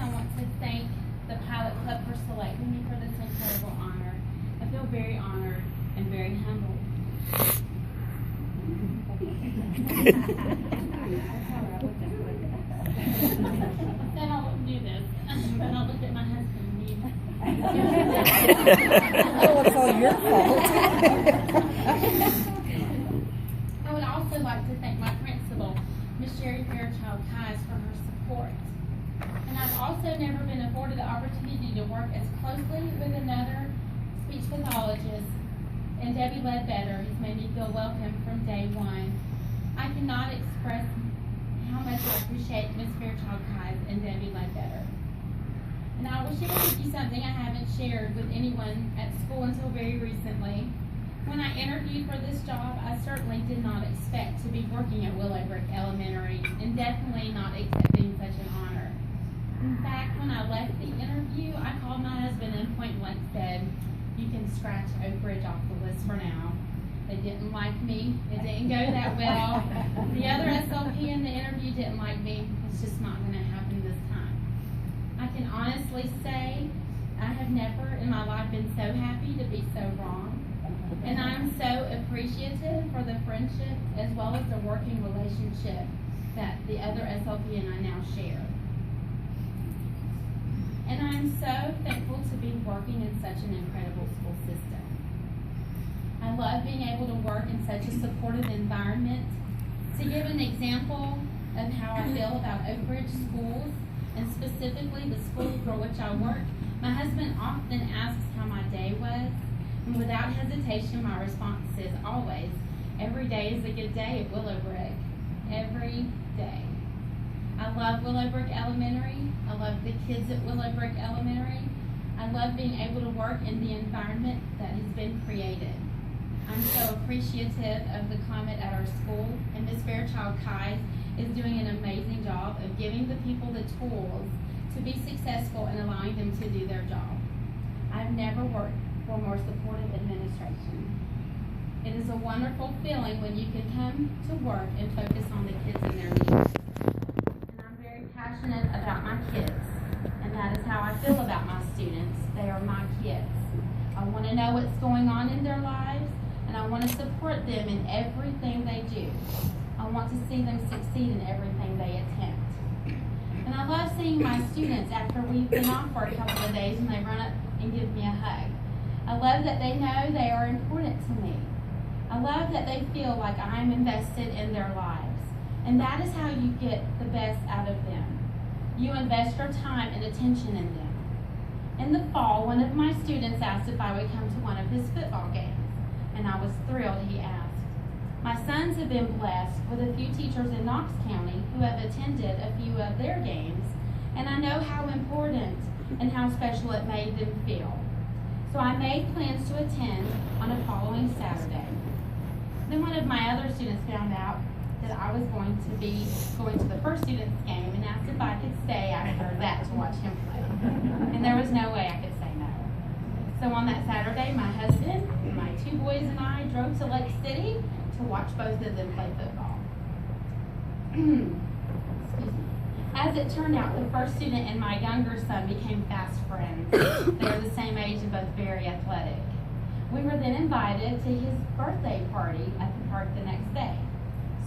I want to thank the Pilot Club for selecting me for this incredible honor. I feel very honored and very humbled. Then I wouldn't do this, but I'll look at my husband and he. Well, it's all your fault. I would also like to thank my principal, Ms. Sherry Fairchild Keyes, for her support. And I've also never been afforded the opportunity to work as closely with another speech pathologist, and Debbie Ledbetter has made me feel welcome from day one. I cannot express how much I appreciate Ms. Fairchild Keyes and Debbie Ledbetter. And I will share with you something I haven't shared with anyone at school until very recently. When I interviewed for this job, I certainly did not expect to be working at Willowbrook Elementary, and definitely not accepting such an honor. In fact, when I left the interview, I called my husband and point blank said, "You can scratch Oak Ridge off the list for now." They didn't like me. It didn't go that well. The other SLP in the interview didn't like me. It's just not going to happen this time. I can honestly say I have never in my life been so happy to be so wrong. And I'm so appreciative for the friendship as well as the working relationship that the other SLP and I now share. And I'm so thankful to be working in such an incredible school system. I love being able to work in such a supportive environment. To give an example of how I feel about Oak Ridge schools, and specifically the school for which I work, my husband often asks how my day was, and without hesitation my response is always, every day is a good day at Willowbrook. Every day. I love Willowbrook Elementary. I love the kids at Willowbrook Elementary. I love being able to work in the environment that has been created. I'm so appreciative of the climate at our school, and Ms. Fairchild Keyes is doing an amazing job of giving the people the tools to be successful and allowing them to do their job. I've never worked for more supportive administration. It is a wonderful feeling when you can come to work and focus on the kids and their needs. And I'm very passionate about my kids, and that is how I feel about my students. They are my kids. I want to know what's going on in their lives, and I want to support them in everything they do. I want to see them succeed in everything they attempt. And I love seeing my students after we've been off for a couple of days and they run up and give me a hug. I love that they know they are important to me. I love that they feel like I'm invested in their lives. And that is how you get the best out of them. You invest your time and attention in them. In the fall, one of my students asked if I would come to one of his football games. And I was thrilled he asked. My sons have been blessed with a few teachers in Knox County who have attended a few of their games, and I know how important and how special it made them feel. So I made plans to attend on a following Saturday. Then one of my other students found out that I was going to be going to the first student's game and asked if I could stay after that to watch him play. And there was no way I could say no. So on that Saturday, my husband, my two boys, and I drove to Lake City to watch both of them play football. Excuse me. As it turned out, the first student and my younger son became fast friends. They are the same age and both very athletic. We were then invited to his birthday party at the park the next day.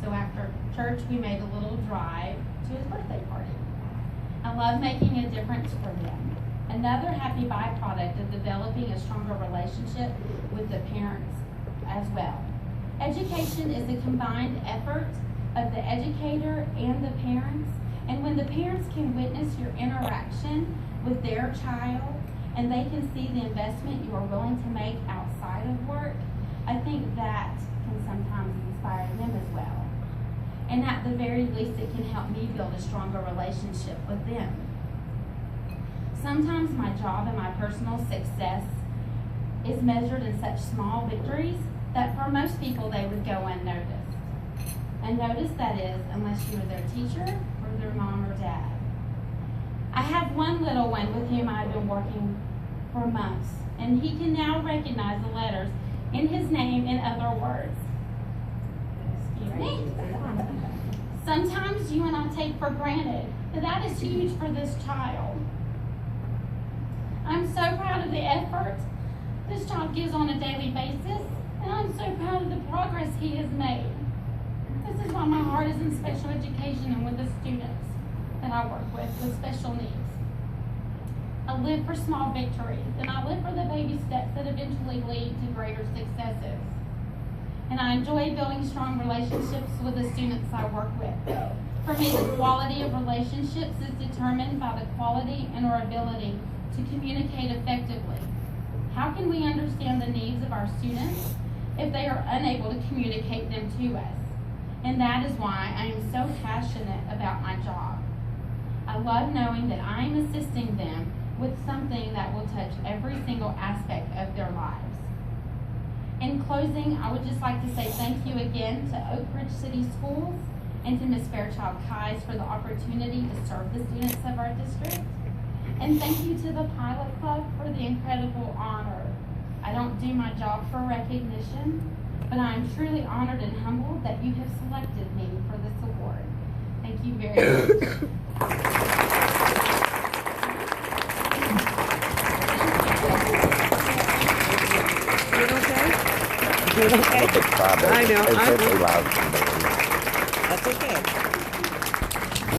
So after church, we made a little drive to his birthday party. I love making a difference for them. Another happy byproduct of developing a stronger relationship with the parents as well. Education is a combined effort of the educator and the parents, and when the parents can witness your interaction with their child and they can see the investment you are willing to make outside of work, I think that can sometimes inspire them as well. And at the very least, it can help me build a stronger relationship with them. Sometimes my job and my personal success is measured in such small victories that for most people they would go unnoticed. And notice that is unless you are their teacher or their mom or dad. I have one little one with whom I've been working for months, and he can now recognize the letters in his name in other words. Excuse me. Sometimes you and I take for granted that is huge for this child. so proud of the effort this child gives on a daily basis, and I'm so proud of the progress he has made. This is why my heart is in special education and with the students that I work with special needs. I live for small victories, and I live for the baby steps that eventually lead to greater successes. And I enjoy building strong relationships with the students I work with. For me, the quality of relationships is determined by the quality and our ability to communicate effectively. How can we understand the needs of our students if they are unable to communicate them to us? And that is why I am so passionate about my job. I love knowing that I am assisting them with something that will touch every single aspect of their lives. In closing, I would just like to say thank you again to Oak Ridge City Schools and to Ms. Fairchild Kais for the opportunity to serve the students of our district. And thank you to the Pilot Club for the incredible honor. I don't do my job for recognition, but I am truly honored and humbled that you have selected me for this award. Thank you very much. Okay? I know. That's okay.